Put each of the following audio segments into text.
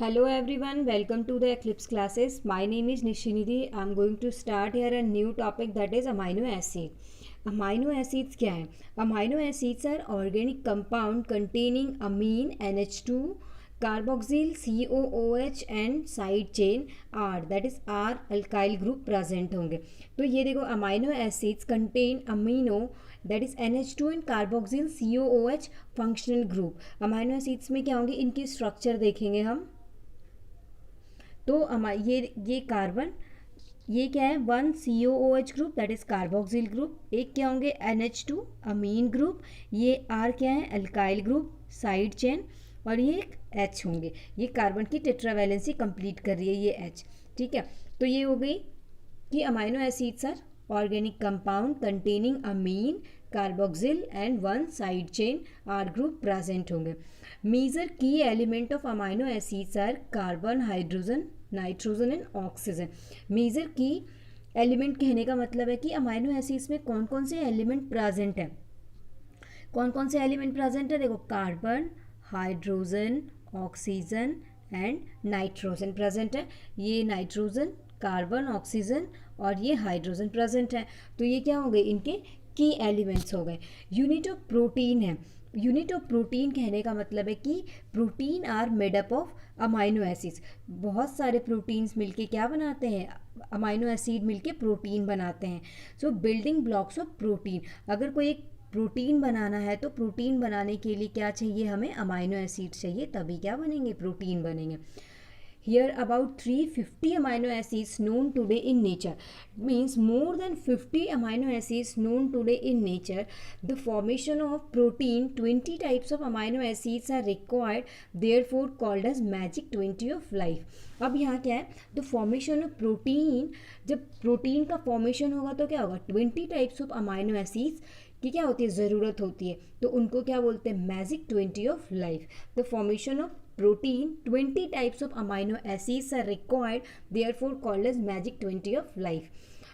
Hello everyone, welcome to the Eclipse classes. My name is Nishinidhi. I am going to start here a new topic that is amino acid. Amino acids क्या है? Amino acids are organic compound containing amine NH2, carboxyl COOH and side chain R, that is R alkyl group present होंगे. तो ये देखो amino acids contain amino that is NH2 and carboxyl COOH functional group. amino acids में क्या होंगे, इनकी structure देखेंगे हम. तो ये कार्बन, ये क्या है, one COOH group that is carboxyl group. एक क्या होंगे NH2 अमीन ग्रुप. ये R क्या है, अल्काइल ग्रुप साइड चेन. और ये एक H होंगे. ये कार्बन की टेट्रावैलेंसी कंप्लीट कर रही है ये H. ठीक है, तो ये हो गई कि amino acids are organic compound containing amine carboxyl and one side chain R group present होंगे. Major key element of amino acids are carbon, hydrogen, nitrogen and oxygen. Major key element कहने का मतलब है कि अमाइनो एसिड्स में कौन कौन से एलिमेंट प्रेजेंट है. कौन कौन से एलिमेंट प्रेजेंट है, देखो carbon, hydrogen, oxygen and nitrogen present है. ये नाइट्रोजन, कार्बन, ऑक्सीजन और ये हाइड्रोजन प्रेजेंट है. तो ये क्या हो गए, इनके की एलिमेंट्स हो गए. यूनिट ऑफ प्रोटीन है. यूनिट ऑफ प्रोटीन कहने का मतलब है कि protein are made up of amino acids. बहुत सारे प्रोटीन्स मिलके क्या बनाते हैं, अमाइनो एसिड मिलके प्रोटीन बनाते हैं. सो बिल्डिंग ब्लॉक्स ऑफ प्रोटीन. अगर कोई एक प्रोटीन बनाना है तो प्रोटीन बनाने के लिए क्या चाहिए, हमें अमाइनो एसिड चाहिए, तभी क्या बनेंगे, प्रोटीन बनेंगे. Here about 350 amino acids known today in nature. Means more than 50 amino acids known today in nature. The formation of protein, 20 types of amino acids are required, therefore called as magic 20 of life. अब यहाँ क्या है, the formation of protein. जब protein का formation होगा तो क्या होगा, 20 टाइप्स ऑफ अमाइनो एसिड्स की क्या होती है, ज़रूरत होती है. तो उनको क्या बोलते हैं, magic 20 of life. The formation of protein, 20 types of amino acids are required, therefore called as magic 20 of life.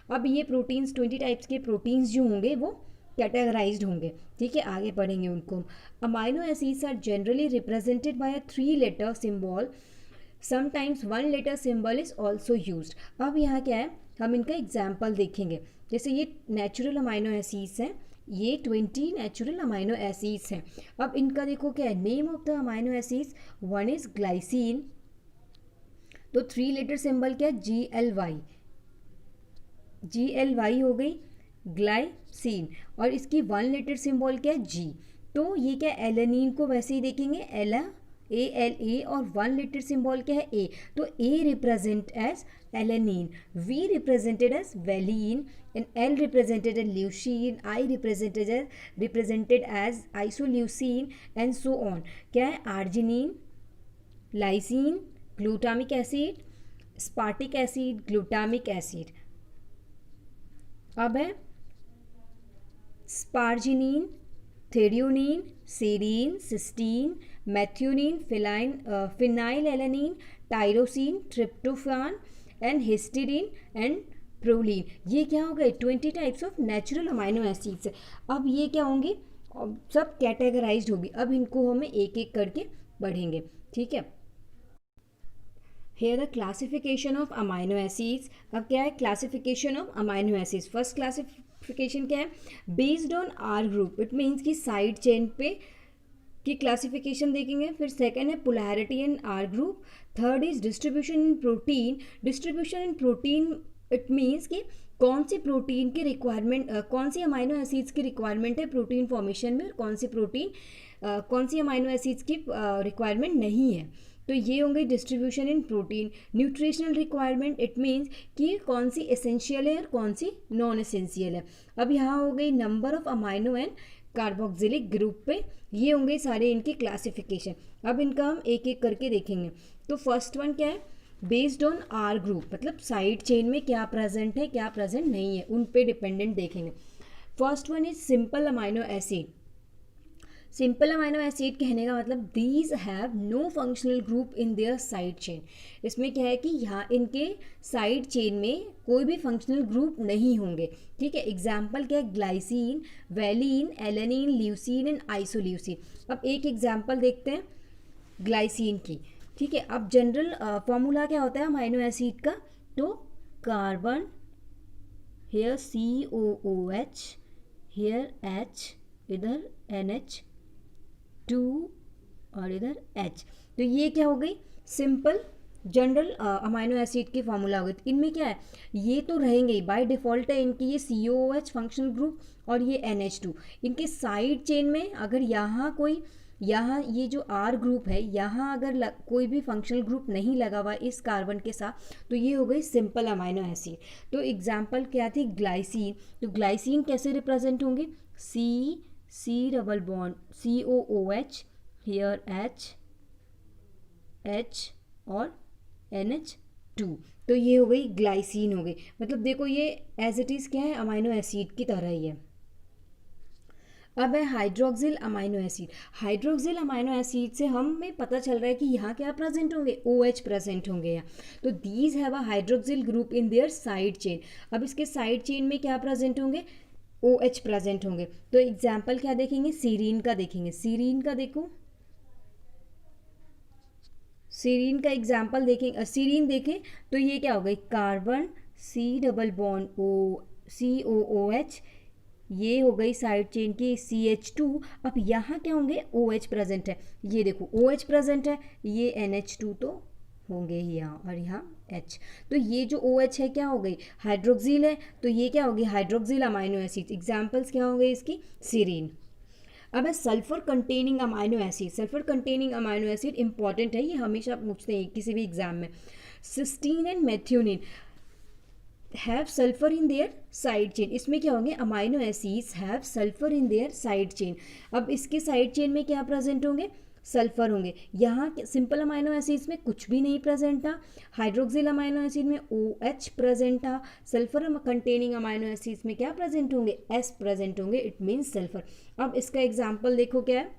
अब ये प्रोटीन्स 20 टाइप्स के प्रोटीन्स जो होंगे वो कैटेगराइज्ड होंगे. ठीक है, आगे पढ़ेंगे उनको. Amino acids are generally represented by a 3 letter symbol. Sometimes 1 letter symbol is also used. अब यहाँ क्या है, हम इनका एग्जाम्पल देखेंगे. जैसे ये नेचुरल अमाइनो एसिड्स हैं, ये 20 नेचुरल अमाइनो एसिड्स हैं. अब इनका देखो क्या है, name of the amino acids. One is glycine, तो 3 letter सिंबल क्या है, GLY. GLY हो गई ग्लाइसिन. और इसकी 1 letter सिंबल क्या है, G. तो ये क्या, एलेनिन को वैसे ही देखेंगे, ALA, और 1 letter सिंबल क्या है, A. तो A represent as alanine, V represented as valine, and L represented as leucine, I represented as isoleucine and so on. क्या है, arginine, lysine, glutamic acid, aspartic acid, glutamic acid. अब है sparginine, threonine, serine, cysteine, methionine, phenylalanine, tyrosine, tryptophan and histidine and proline. ये क्या हो गए, 20 types of natural amino acids. अब ये क्या होंगे, सब कैटेगराइज्ड होगी. अब इनको हमें एक एक करके पढ़ेंगे. ठीक है, here the classification of amino acids. अब क्या है, classification of amino acids. First classification क्या है, based on R group. It means कि साइड चेन पे की क्लासिफिकेशन देखेंगे. फिर सेकेंड है polarity in R group. Third is distribution in protein. Distribution in protein it means कि कौन सी प्रोटीन की रिक्वायरमेंट, कौन सी अमाइनो एसिड्स की रिक्वायरमेंट है प्रोटीन फॉर्मेशन में, और कौन सी अमाइनो एसिड्स की रिक्वायरमेंट नहीं है. तो ये होंगे distribution in protein. Nutritional requirement, it means कि कौन सी एसेंशियल है और कौन सी नॉन एसेंशियल है. अब यहाँ हो गई number of amino and carboxylic group पे. ये होंगे सारे इनके क्लासिफिकेशन. अब इनका हम एक एक करके देखेंगे. तो फर्स्ट वन क्या है, बेस्ड ऑन आर ग्रुप, मतलब साइड चेन में क्या प्रेजेंट है क्या प्रेजेंट नहीं है, उन पे डिपेंडेंट देखेंगे. First one is simple amino acid. Simple amino acid कहने का मतलब these have no functional group in their side chain. इसमें क्या है कि यहाँ इनके साइड चेन में कोई भी फंक्शनल ग्रुप नहीं होंगे. ठीक है, एग्जाम्पल क्या है, glycine, valine, alanine, leucine and isoleucine. अब एक एग्जाम्पल देखते हैं ग्लाइसिन की. ठीक है, अब जनरल फॉर्मूला क्या होता है अमाइनो एसिड का, तो carbon, here COOH, here H, इधर NH2 और इधर H। तो ये क्या हो गई, सिंपल जनरल अमाइनो एसिड की फार्मूला हो गई। तो इनमें क्या है, ये तो रहेंगे ही बाय डिफ़ॉल्ट है इनकी ये COOH फंक्शनल ग्रुप और ये NH2। इनके साइड चेन में अगर यहाँ ये जो R ग्रुप है, यहाँ अगर कोई भी फंक्शनल ग्रुप नहीं लगा हुआ इस कार्बन के साथ, तो ये हो गई सिंपल अमाइनो एसिड। तो एग्जाम्पल क्या थी, ग्लाइसिन। तो ग्लाइसिन कैसे रिप्रेजेंट होंगे, C double bond COOH, here H और NH2। तो ये हो गई ग्लाइसिन हो गई। मतलब देखो ये एज इट इज़ क्या है, अमाइनो एसिड की तरह ही है। अब है hydroxyl amino acid. Hydroxyl amino acid से हमें पता चल रहा है कि यहाँ क्या प्रेजेंट होंगे, OH प्रेजेंट होंगे यहाँ। तो these have a hydroxyl group in their side chain. अब इसके साइड चेन में क्या प्रेजेंट होंगे, OH प्रेजेंट होंगे। तो एग्जाम्पल क्या देखेंगे, सीरीन का देखेंगे। सीरीन का देखो, सीरीन का एग्जाम्पल देखें, सीरीन देखें तो ये क्या हो गई, carbon C double bond COOH, ये हो गई साइड चेन की CH2। अब यहाँ क्या होंगे, OH प्रेजेंट है। ये देखो OH प्रेजेंट है, ये NH2 तो होंगे ही यहाँ और यहाँ H। तो ये जो OH है क्या हो गई, हाइड्रोक्सिल है। तो ये क्या होगी, हाइड्रोक्सिल अमाइनो एसिड। एग्जाम्पल्स क्या हो गए इसकी, सीरीन। अब है sulphur containing amino acid. Sulphur containing amino acid important है, ये हमेशा पूछते हैं किसी भी एग्जाम में। Cysteine and methionine have sulphur in their side chain. इसमें क्या होंगे, amino acids have sulphur in their side chain. अब इसके साइड चेन में क्या प्रेजेंट होंगे, सल्फर होंगे। यहाँ सिंपल अमाइनो एसिड्स में कुछ भी नहीं प्रेजेंट था, हाइड्रोक्सिल अमाइनो एसिड में OH प्रेजेंट था। सल्फर कंटेनिंग अमाइनो एसिड्स में क्या प्रेजेंट होंगे, S प्रेजेंट होंगे, इट मीन्स सल्फर। अब इसका एग्जाम्पल देखो क्या है,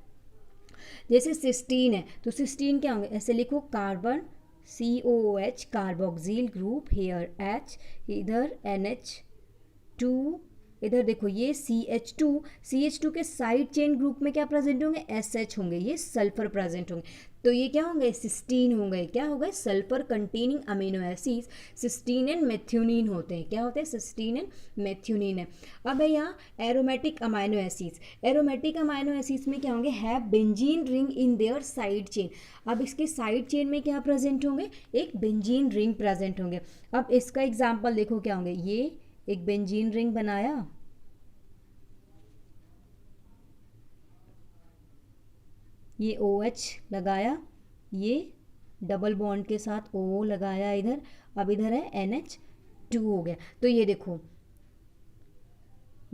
जैसे सिस्टीन है तो सिस्टीन क्या होंगे, ऐसे लिखो, carbon COOH carboxyl group, here H, इधर NH2, इधर देखो ये CH2 के साइड चेन ग्रुप में क्या प्रेजेंट होंगे, SH होंगे, ये सल्फर प्रेजेंट होंगे। तो ये क्या होंगे, सिस्टीन होंगे। क्या हो गए, sulphur containing amino acids cysteine and methionine होते हैं। क्या होते हैं, सिस्टीन एंड मेथ्योनिन है। अब है यहाँ aromatic amino acids. Aromatic amino acids में क्या होंगे, have benzene ring in their side chain. अब इसके साइड चेन में क्या प्रेजेंट होंगे, एक बेंजीन रिंग प्रेजेंट होंगे। अब इसका एग्जाम्पल देखो क्या होंगे, ये एक बेंजीन रिंग बनाया, ये OH लगाया, ये डबल बॉन्ड के साथ O लगाया इधर, अब इधर है NH2 हो गया। तो ये देखो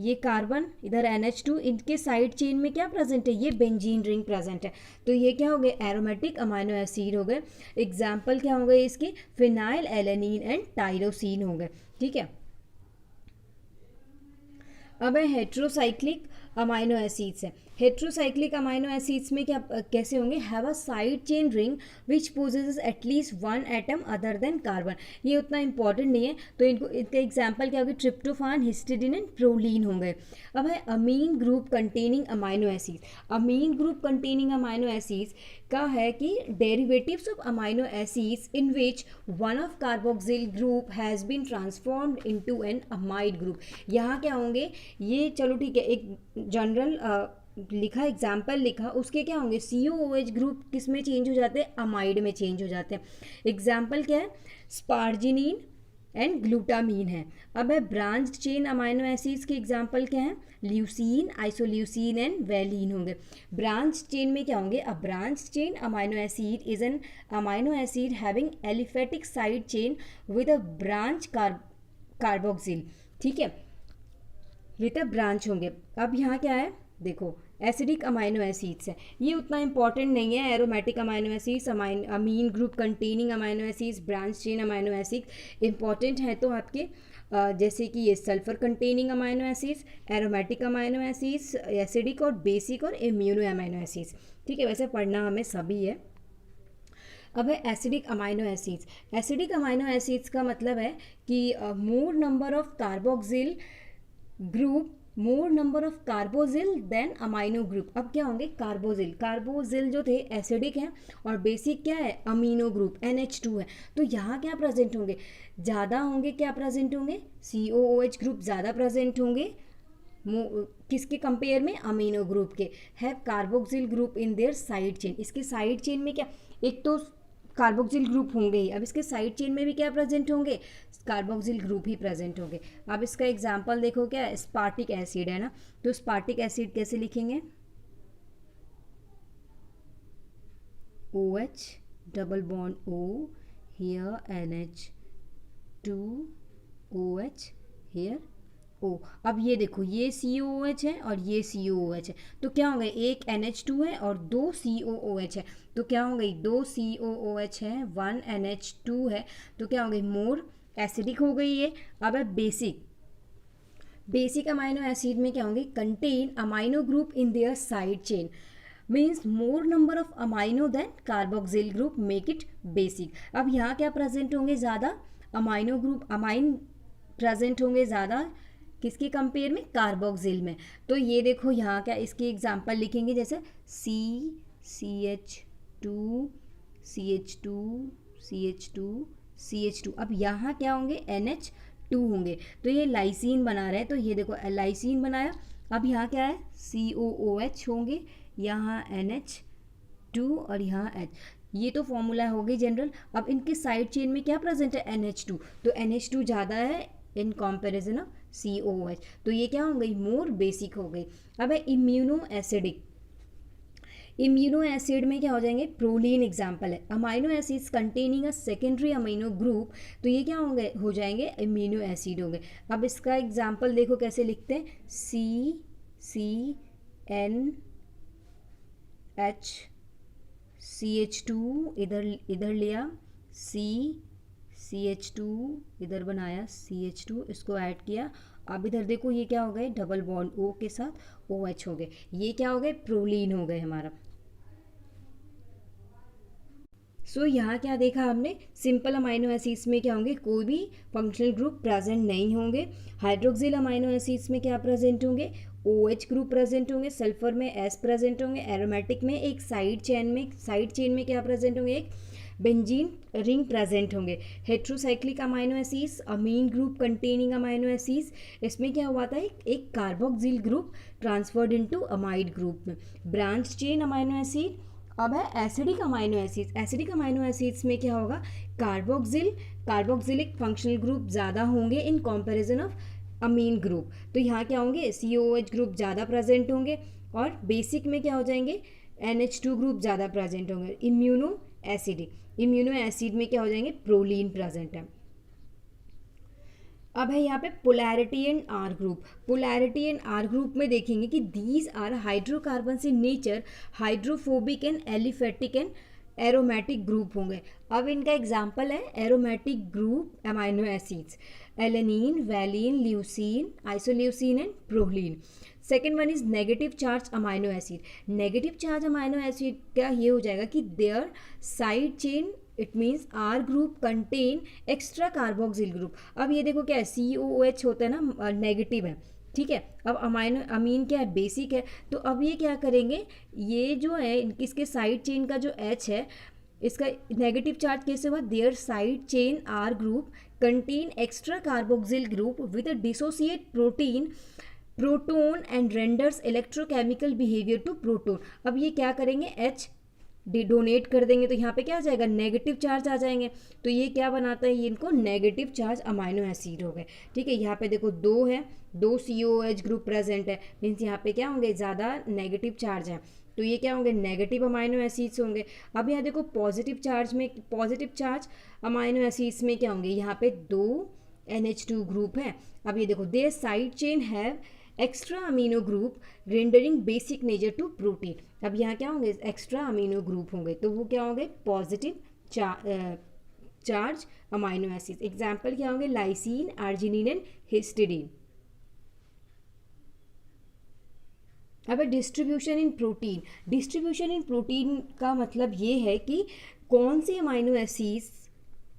ये कार्बन, इधर NH2, इनके साइड चेन में क्या प्रेजेंट है, ये बेंजीन रिंग प्रेजेंट है। तो ये क्या हो गए, एरोमेटिक अमाइनो एसिड हो गए। एग्जाम्पल क्या हो गए इसके, फिनाइल एलेनिन एंड टायरोसिन हो गए। ठीक है, अब है हेट्रोसाइक्लिक अमाइनो एसिड्स है। हेट्रोसाइक्लिक अमाइनो एसिड्स में क्या कैसे होंगे, have a side chain ring which possesses at least one atom other than carbon. ये उतना इंपॉर्टेंट नहीं है, तो इनको इनका एग्जाम्पल क्या होगा, ट्रिप्टोफान, हिस्टिडीन एंड प्रोलीन होंगे। अब है amine group containing amino acids. Amine group containing amino acids का है कि derivatives of amino acids in which one of carboxyl group has been transformed into an amide group. यहाँ क्या होंगे, ये चलो ठीक है, एक जनरल लिखा, एग्जाम्पल लिखा, उसके क्या होंगे, COOH ग्रुप किस में चेंज हो जाते हैं, अमाइड में चेंज हो जाते हैं। एग्जाम्पल क्या है, स्पार्जिनिन एंड ग्लूटामीन है। अब है ब्रांच चेन अमाइनो एसिड्स के एग्जाम्पल क्या है, ल्यूसीन, आइसोल्यूसीन एंड वैलीन होंगे। ब्रांच चेन में क्या होंगे, a branch chain amino acid is an amino acid having aliphatic side chain with a branch carboxyl. ठीक है, विद अ ब्रांच होंगे। अब यहाँ क्या है, देखो एसिडिक अमाइनो एसिड्स है, ये उतना इंपॉर्टेंट नहीं है। Aromatic amino acids, amine group containing amino acids, branch chain amino acids important है तो आपके जैसे कि ये sulphur containing amino acids, aromatic amino acids, acidic और बेसिक और इम्यूनो अमाइनो एसिड्स। ठीक है, वैसे पढ़ना हमें सभी है। अब है acidic amino acids. Acidic amino acids का मतलब है कि more number of carboxyl group more number of carboxyl than amino group. अब क्या होंगे कार्बोजिल, कार्बोजिल जो थे एसिडिक हैं और बेसिक क्या है अमीनो ग्रुप NH2 है, तो यहाँ क्या प्रेजेंट होंगे ज़्यादा होंगे, क्या प्रेजेंट होंगे COOH ग्रुप ज़्यादा प्रेजेंट होंगे किसके कंपेयर में अमीनो ग्रुप के। Have carboxyl group in their side chain, इसके साइड चेन में क्या एक तो कार्बोक्सिल ग्रुप होंगे ही, अब इसके साइड चेन में भी क्या प्रेजेंट होंगे कार्बोक्सिल ग्रुप ही प्रेजेंट होंगे। अब इसका एग्जांपल देखो क्या स्पार्टिक एसिड है ना, तो स्पार्टिक एसिड कैसे लिखेंगे OH double bond O here NH2 OH here O। अब ये देखो ये COOH है और ये COOH है, तो क्या होंगे एक NH2 है और दो COOH है, तो क्या होंगे दो COOH है 1 NH2 है, तो क्या होंगे मोर एसिडिक हो गई ये। अब है बेसिक अमाइनो एसिड में क्या होंगे contain amino group in their side chain, means more number of amino than carboxyl group make it basic. अब यहाँ क्या प्रेजेंट होंगे ज़्यादा अमाइनो ग्रुप अमाइन प्रेजेंट होंगे ज़्यादा किसके कंपेयर में कार्बोक्सिल में। तो ये देखो यहाँ क्या इसकी एग्जांपल लिखेंगे जैसे CH2 CH2 CH2 CH2। अब यहाँ क्या होंगे NH2 होंगे, तो ये लाइसिन बना रहे हैं, तो ये देखो लाइसिन बनाया। अब यहाँ क्या है COOH होंगे, यहाँ NH2 और यहाँ H, ये तो फॉर्मूला हो गई जनरल। अब इनके साइड चेन में क्या प्रेजेंट है NH2, तो NH2 ज़्यादा है इन कंपैरिजन ऑफ COOH, तो ये क्या हो गई मोर बेसिक हो गई। अब है इम्यूनो एसिडिक, इम्यूनो एसिड में क्या हो जाएंगे प्रोलीन एग्जाम्पल है, amino acids containing a secondary amino group, तो ये क्या होंगे हो जाएंगे इम्यूनो एसिड होंगे। अब इसका एग्जाम्पल देखो कैसे लिखते हैं CCNH CH2 इधर लिया CH2 इधर बनाया CH2 इसको ऐड किया। अब इधर देखो ये क्या हो गए डबल बॉन्ड O के साथ OH हो गए, ये क्या हो गए प्रोलीन हो गए हमारा। सो यहाँ क्या देखा हमने सिंपल अमाइनो एसिड्स में क्या होंगे कोई भी फंक्शनल ग्रुप प्रेजेंट नहीं होंगे। हाइड्रोक्सिल अमाइनो एसिड्स में क्या प्रेजेंट होंगे OH ग्रुप प्रेजेंट होंगे, सल्फर में S प्रेजेंट होंगे, एरोमेटिक में एक साइड चेन में क्या प्रेजेंट होंगे एक बेंजीन रिंग प्रेजेंट होंगे। Heterocyclic amino acids amine group containing amino acids, इसमें क्या हुआ था एक carboxyl group transferred into amide group में। ब्रांच चेन अमाइनो एसिड, अब है acidic amino acids, acidic amino acids में क्या होगा कार्बोक्सिलिक फंक्शनल ग्रुप ज़्यादा होंगे in comparison of Amin group, तो यहाँ क्या होंगे COOH ग्रुप ज़्यादा प्रेजेंट होंगे और बेसिक में क्या हो जाएंगे NH2 ग्रुप ज़्यादा प्रेजेंट होंगे। इम्यूनो एसिड में क्या हो जाएंगे प्रोलीन प्रेजेंट है। अब है यहाँ पे polarity and R group, polarity and R group में देखेंगे कि these are hydrocarbons in nature hydrophobic and aliphatic and aromatic group होंगे। अब इनका एग्जाम्पल है aromatic group amino acids alanine valine leucine isoleucine and proline. Second one is negative charge amino acid, negative charge amino acid का ये हो जाएगा कि their side chain it means R group contain extra carboxyl group. अब ये देखो क्या है COOH होता है ना नेगेटिव है, ठीक है। अब अमीन क्या है बेसिक है, तो अब ये क्या करेंगे ये जो है इसके साइड चेन का जो H है इसका नेगेटिव चार्ज कैसे हुआ there side chain are group contain extra carboxyl group with a dissociate proton and renders electrochemical behaviour to proton. अब ये क्या करेंगे H डोनेट कर देंगे, तो यहाँ पे क्या आ जाएगा नेगेटिव चार्ज आ जाएंगे, तो ये क्या बनाता है ये इनको नेगेटिव चार्ज अमाइनो एसिड हो गए, ठीक है। यहाँ पे देखो दो है, दो COOH ग्रुप प्रेजेंट है, मीन्स यहाँ पे क्या होंगे ज़्यादा नेगेटिव चार्ज है, तो ये क्या होंगे नेगेटिव अमाइनो एसिड्स होंगे। अब यहाँ देखो पॉजिटिव चार्ज अमाइनो एसिड्स में क्या होंगे यहाँ पे दो NH2 ग्रुप है। अब ये देखो there side chain have extra amino group rendering basic nature to protein. अब यहाँ क्या होंगे एक्स्ट्रा अमीनो ग्रुप होंगे, तो वो क्या होंगे positive charge amino acid. Example क्या होंगे लाइसिन आर्जिनिन एंड हिस्टिडीन। अब distribution in protein, distribution in protein का मतलब ये है कि कौन से अमाइनो एसिड्स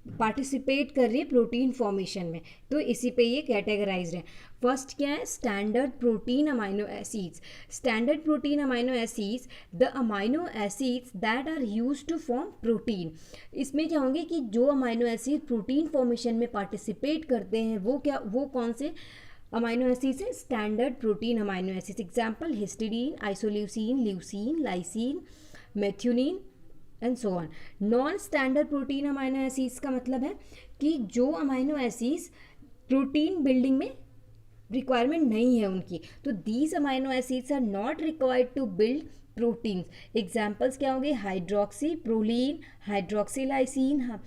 पार्टिसिपेट कर रही है प्रोटीन फॉर्मेशन में, तो इसी पे ये कैटेगराइज्ड है। फर्स्ट क्या है, standard protein amino acids. Standard protein amino acids, the amino acids that are used to form protein. इसमें क्या होंगे कि जो अमाइनो एसिड प्रोटीन फॉर्मेशन में पार्टिसिपेट करते हैं वो क्या, वो कौन से अमाइनो एसिड्स हैं, standard protein amino acids. Example histidine, isoleucine, leucine, lysine, methionine and so on. Non standard protein amino acids का मतलब है कि जो अमाइनो एसिड्स प्रोटीन बिल्डिंग में रिक्वायरमेंट नहीं है उनकी, तो these amino acids are not required to build proteins. Examples क्या होंगे, hydroxy proline, hydroxylysine,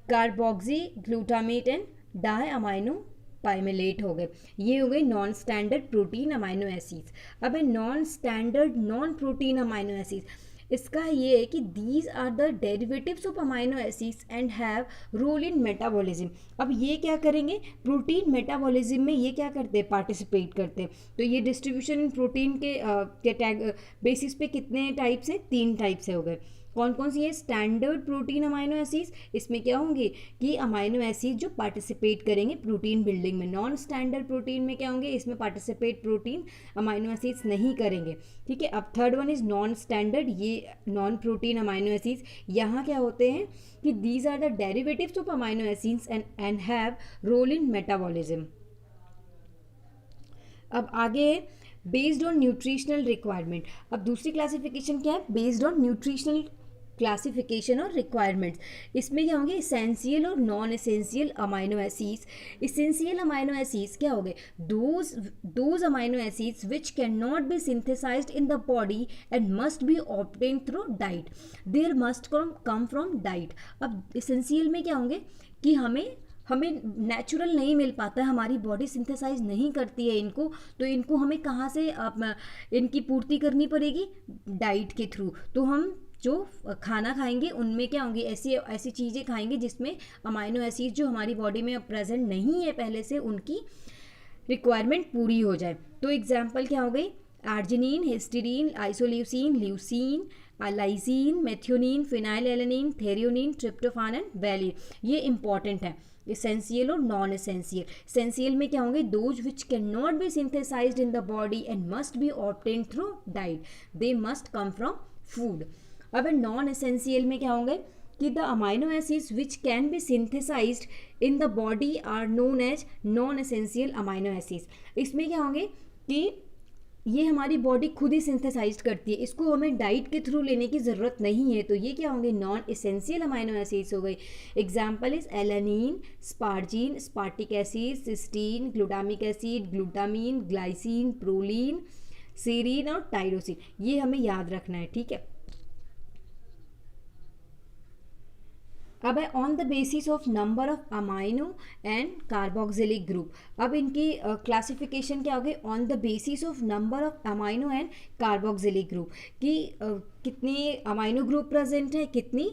carboxy glutamate and di amino pimelate हो गए। ये हो गए non standard protein amino acids. अब है non standard non protein amino acids. इसका ये है कि these are the derivatives of amino acids and have role in metabolism. अब ये क्या करेंगे, प्रोटीन मेटाबॉलिज्म में ये क्या करते हैं, पार्टिसिपेट करते हैं। तो ये डिस्ट्रीब्यूशन इन प्रोटीन के बेसिस पे कितने टाइप्स हैं, 3 टाइप्स हो गए। कौन कौन सी है, स्टैंडर्ड प्रोटीन अमाइनो एसिड्स, इसमें क्या होंगे कि अमाइनो एसिड जो पार्टिसिपेट करेंगे प्रोटीन बिल्डिंग में। नॉन स्टैंडर्ड प्रोटीन में क्या होंगे, इसमें पार्टिसिपेट प्रोटीन अमाइनो एसिड्स नहीं करेंगे। ठीक है, अब third one is non standard, ये नॉन प्रोटीन अमाइनो एसिड्स। यहाँ क्या होते हैं कि these are the derivatives of amino acids and have role in metabolism. अब आगे बेस्ड ऑन न्यूट्रिशनल रिक्वायरमेंट। अब दूसरी क्लासिफिकेशन क्या है, बेस्ड ऑन न्यूट्रिशनल क्लासिफिकेशन और रिक्वायरमेंट्स। इसमें क्या होंगे, इसेंशियल और non essential amino acids. Essential amino acids क्या हो गए, those amino acids which can not be synthesized in the body and must be obtained through diet, there must come from diet. अब essential में क्या होंगे कि हमें नेचुरल नहीं मिल पाता है, हमारी बॉडी सिंथेसाइज नहीं करती है इनको, तो इनको हमें कहाँ से इनकी पूर्ति करनी पड़ेगी, डाइट के थ्रू। तो हम जो खाना खाएंगे उनमें क्या होंगी, ऐसी चीज़ें खाएंगे जिसमें अमाइनो एसिड जो हमारी बॉडी में प्रेजेंट नहीं है पहले से, उनकी रिक्वायरमेंट पूरी हो जाए। तो एग्जाम्पल क्या हो गई, arginine, histidine, isoleucine, leucine, lysine, methionine, phenylalanine, threonine, tryptophan and valine. ये इंपॉर्टेंट है, इसेंशियल और नॉन इसेंशियल। इसेंशियल में क्या होंगे, those which can not be synthesized in the body and must be obtained through diet, they must come from food. अब non essential में क्या होंगे कि the amino acids which can be synthesized in the body are known as non essential amino acids. इसमें क्या होंगे कि ये हमारी बॉडी खुद ही सिंथेसाइज करती है, इसको हमें डाइट के थ्रू लेने की ज़रूरत नहीं है, तो ये क्या होंगे, नॉन एसेंशियल अमाइनो एसिड्स हो गई। Example is alanine, asparagine, aspartic acid, cysteine, glutamic acid, glutamine, glycine, proline, serine और टाइरोसिन। ये हमें याद रखना है, ठीक है। अब है on the basis of number of amino and carboxylic group. अब इनकी क्लासिफिकेशन क्या होगी, on the basis of number of amino and carboxylic group, कि कितने अमाइनो ग्रुप प्रेजेंट है, कितनी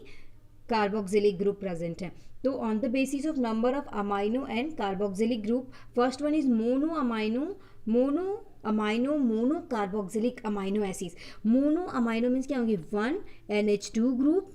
कार्बोक्सिलिक ग्रुप प्रेजेंट है। तो on the basis of number of amino and carboxylic group, first one is mono amino mono carboxylic amino acids. Mono amino means क्या होंगे, 1 NH2 group,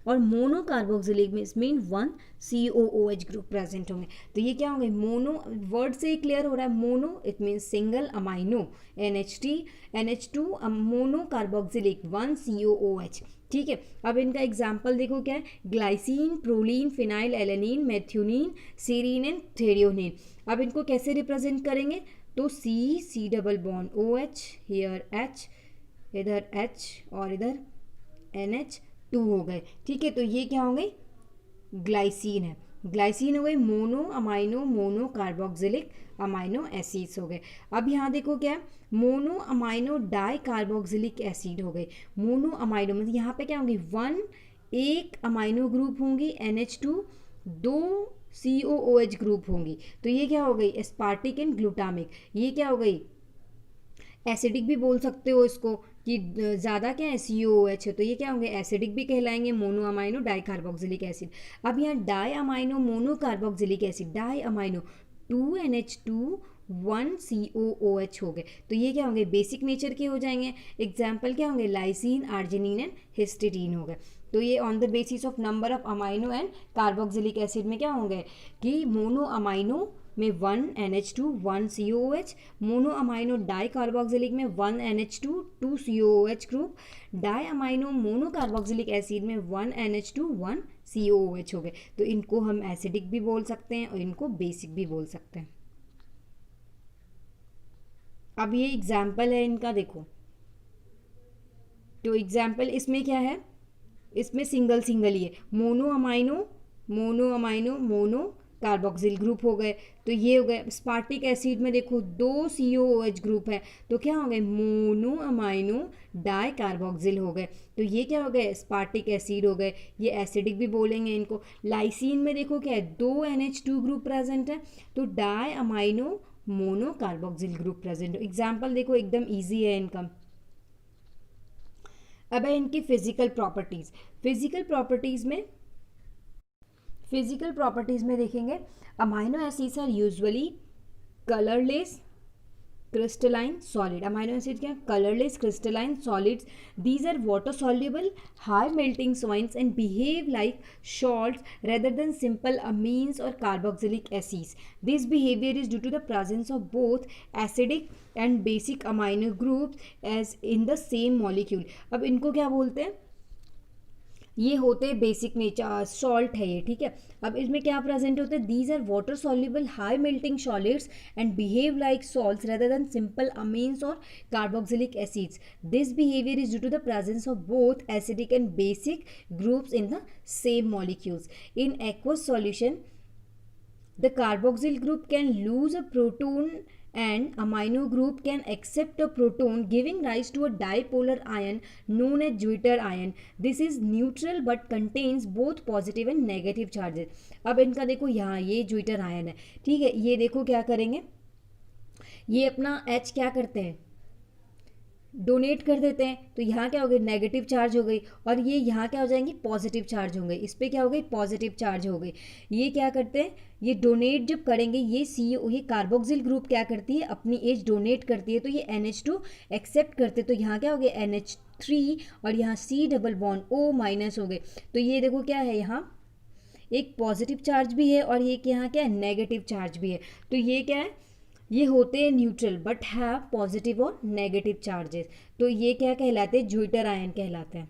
और mono carboxylic mean 1 COOH group present होंगे। तो ये क्या होंगे, मोनो, वर्ड से ही clear हो रहा है, mono it mean single amino, NH2 mono carboxylic 1 COOH, ठीक है। अब इनका एग्जाम्पल देखो क्या है, glycine, proline, phenyl alanine, methionine, serine and threonine. अब इनको कैसे रिप्रेजेंट करेंगे, तो C double bond OH, here H, इधर H और इधर NH2 हो गए, ठीक है। तो ये क्या हो गई, ग्लाइसिन है, ग्लाइसिन हो गई mono amino mono carboxylic amino acids हो गए। अब यहाँ देखो क्या है, mono amino di carboxylic acid हो गए। मोनो अमाइनो मतलब यहाँ पे क्या होंगी, 1 अमाइनो ग्रुप होंगी NH2, 2 COOH ग्रुप होंगी। तो ये क्या हो गई, एस्पार्टिक एंड ग्लूटामिक। ये क्या हो गई, एसिडिक भी बोल सकते हो इसको, कि ज़्यादा क्या है COOH है, तो ये क्या होंगे, एसिडिक भी कहलाएंगे, mono amino di carboxylic acid. अब यहाँ di amino mono carboxylic acid, di amino 2 NH2 1 COOH हो गए। तो ये क्या होंगे, बेसिक नेचर के हो जाएंगे। एग्जाम्पल क्या होंगे, लाइसिन, आर्जिनिन एंड हिस्टीडीन हो गए। तो ये on the basis of number of amino and carboxylic acid में क्या होंगे कि मोनो अमाइनो में 1 NH2 1 COOH, mono amino di carboxylic में 1 NH2 2 COOH group, di amino mono carboxylic acid में 1 NH2 1 COOH हो गए। तो इनको हम एसिडिक भी बोल सकते हैं और इनको बेसिक भी बोल सकते हैं। अब ये एग्जाम्पल है इनका, देखो तो एग्जाम्पल इसमें क्या है, इसमें सिंगल सिंगल ही है, mono amino mono carboxyl group हो गए। तो ये हो गए। स्पार्टिक एसिड में देखो 2 COOH ग्रुप है, तो क्या हो गए मोनो अमाइनो डाई कार्बोक्सिल हो गए। तो ये क्या हो गए स्पार्टिक एसिड हो गए, ये एसिडिक भी बोलेंगे इनको। लाइसिन में देखो क्या है 2 NH2 ग्रुप प्रेजेंट है, तो di amino mono carboxyl group present है। एग्जाम्पल देखो एकदम ईजी है इनका। अब है इनकी फिजिकल प्रॉपर्टीज। फिजिकल प्रॉपर्टीज में देखेंगे amino acids are usually colourless crystalline solid। Amino acid क्या colourless crystalline solids. These are water soluble high melting soins and behave like salts rather than simple amines or carboxylic acids। This behavior is due to the presence of both acidic and basic amino groups as in the same molecule। अब इनको क्या बोलते हैं, ये होते हैं basic nature salt है ये, ठीक है। अब इसमें क्या प्रेजेंट होते हैं, these are water soluble high melting solids and behave like salts rather than simple amines और carboxylic acids. This behaviour is due to the presence of both acidic and basic groups in the same molecules. In aqueous solution the carboxyl group can lose a proton and amino group can accept a proton, giving rise to a dipolar ion known as Zwitter ion। This is neutral but contains both positive and negative charges। अब इनका देखो यहाँ ये Zwitter ion है, ठीक है। ये देखो क्या करेंगे, ये अपना H क्या करते हैं डोनेट कर देते हैं, तो यहाँ क्या हो गई नेगेटिव चार्ज हो गई, और ये यहाँ क्या हो जाएंगी पॉजिटिव चार्ज हो गई, इस पर क्या हो गई पॉजिटिव चार्ज हो गई। ये क्या करते हैं, ये डोनेट जब करेंगे ये कार्बोक्सिल ग्रुप क्या करती है अपनी एज डोनेट करती है, तो ये NH2 एक्सेप्ट करते, तो यहाँ क्या हो गया NH3 और यहाँ C double bond O minus हो गए। तो ये देखो क्या है यहाँ एक पॉजिटिव चार्ज भी है और ये यहाँ क्या है नेगेटिव चार्ज भी है। तो ये क्या है, ये होते हैं न्यूट्रल बट हैव पॉजिटिव और नेगेटिव चार्जेस। तो ये क्या कहलाते हैं ज्विटर आयन कहलाते हैं।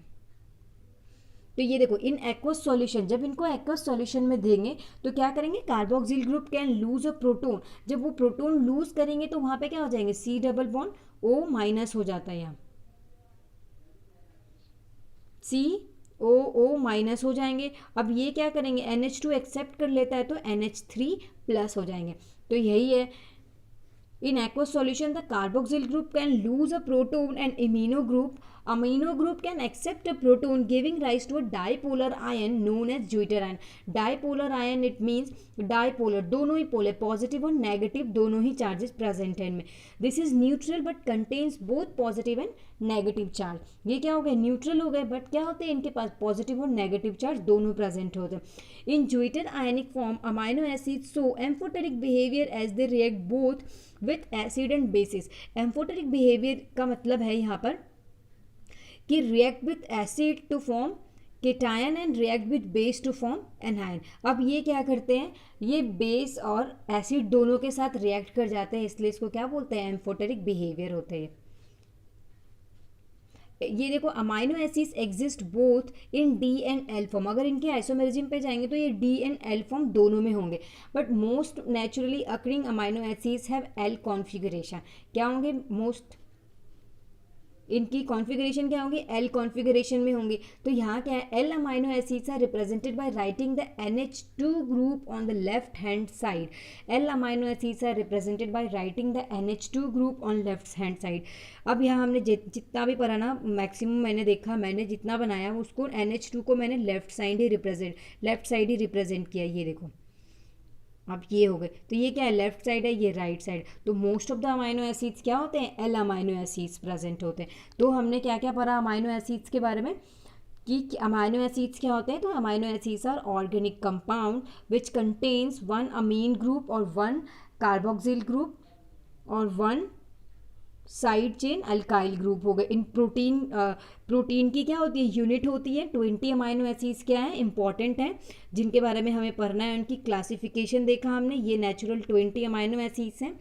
तो ये देखो इन एक्वस सॉल्यूशन, जब इनको एक्वस सॉल्यूशन में देंगे तो क्या करेंगे carboxyl group can lose a proton. जब वो प्रोटोन लूज करेंगे तो वहां पे क्या हो जाएंगे C double bond O minus हो जाता है, यहाँ COO माइनस हो जाएंगे। अब ये क्या करेंगे NH2 एक्सेप्ट कर लेता है तो NH3 प्लस हो जाएंगे। तो यही है in aqueous solution the carboxyl group can lose a proton and amino group can accept a proton, giving rise to a dipolar ion known as Zwitter ion। dipolar ion it means dipolar, दोनों ही polar positive और negative दोनों ही charges present है इनमें। This is neutral but contains both positive and negative charge. ये क्या हो गए neutral हो गए बट क्या होते हैं इनके पास पॉजिटिव और नेगेटिव चार्ज दोनों प्रेजेंट होते हैं। इन Zwitter ionic form amino acids show amphoteric behavior as they react both with acid and bases। Amphoteric behaviour का मतलब है यहाँ पर कि react with acid to form cation and react with base to form anion. अब ये क्या करते हैं, ये बेस और एसिड दोनों के साथ रिएक्ट कर जाते हैं, इसलिए इसको क्या बोलते हैं एम्फोटेरिक बिहेवियर होते हैं। ये देखो amino acids exist both in D and L form. अगर इनके आइसोमेरिज्म पे जाएंगे तो ये D एंड L फॉर्म दोनों में होंगे, but most naturally occurring amino acids have L configuration. क्या होंगे मोस्ट इनकी कॉन्फ़िगरेशन क्या होंगी L कॉन्फ़िगरेशन में होंगी। तो यहाँ क्या है L amino acids are represented by writing the NH2 group on the left hand side. L amino acids are represented by writing the NH2 group on left hand side. अब यहाँ हमने जितना भी पढ़ा ना मैक्सिमम मैंने देखा, मैंने जितना बनाया उसको NH2 को मैंने लेफ्ट साइड ही रिप्रेजेंट किया। ये देखो अब ये हो गए, तो ये क्या है लेफ्ट साइड है, ये राइट साइड। तो most of the amino acids क्या होते हैं L अमाइनो एसिड्स प्रेजेंट होते हैं। तो हमने क्या क्या पढ़ा अमाइनो एसिड्स के बारे में कि अमाइनो एसिड्स क्या होते हैं। तो amino acids are organic compound which contains 1 amine group और 1 कार्बोक्सिल ग्रुप और 1 साइड चेन अल्काइल ग्रुप हो गए। इन प्रोटीन की क्या होती है, यूनिट होती है। 20 अमाइनो एसिड्स क्या है, इंपॉर्टेंट है, जिनके बारे में हमें पढ़ना है। उनकी क्लासिफिकेशन देखा हमने, ये नेचुरल 20 अमाइनो एसिड्स हैं।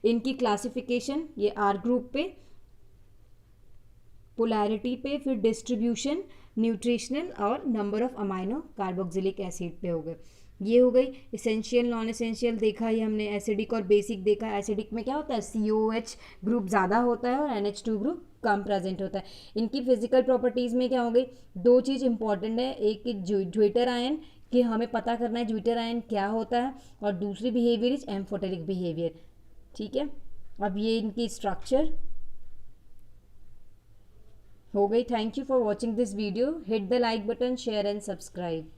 इनकी क्लासिफिकेशन ये आर ग्रुप पे, पोलैरिटी पे, फिर डिस्ट्रीब्यूशन, न्यूट्रिशनल और number of amino carboxylic acid पे हो गए। ये हो गई इसेंशियल नॉन इसेंशियल देखा ही हमने, एसिडिक और बेसिक देखा। एसिडिक में क्या होता है, COH ग्रुप ज़्यादा होता है और NH2 ग्रुप कम प्रेजेंट होता है। इनकी फिजिकल प्रॉपर्टीज़ में क्या हो गई, दो चीज़ इंपॉर्टेंट है, एक ज्विटर आयन कि हमें पता करना है ज्विटर आयन क्या होता है, और दूसरी बिहेवियर इज एम्फोटेरिक बिहेवियर। ठीक है, अब ये इनकी स्ट्रक्चर हो गई। Thank you for watching this video. Hit the like button, share and subscribe.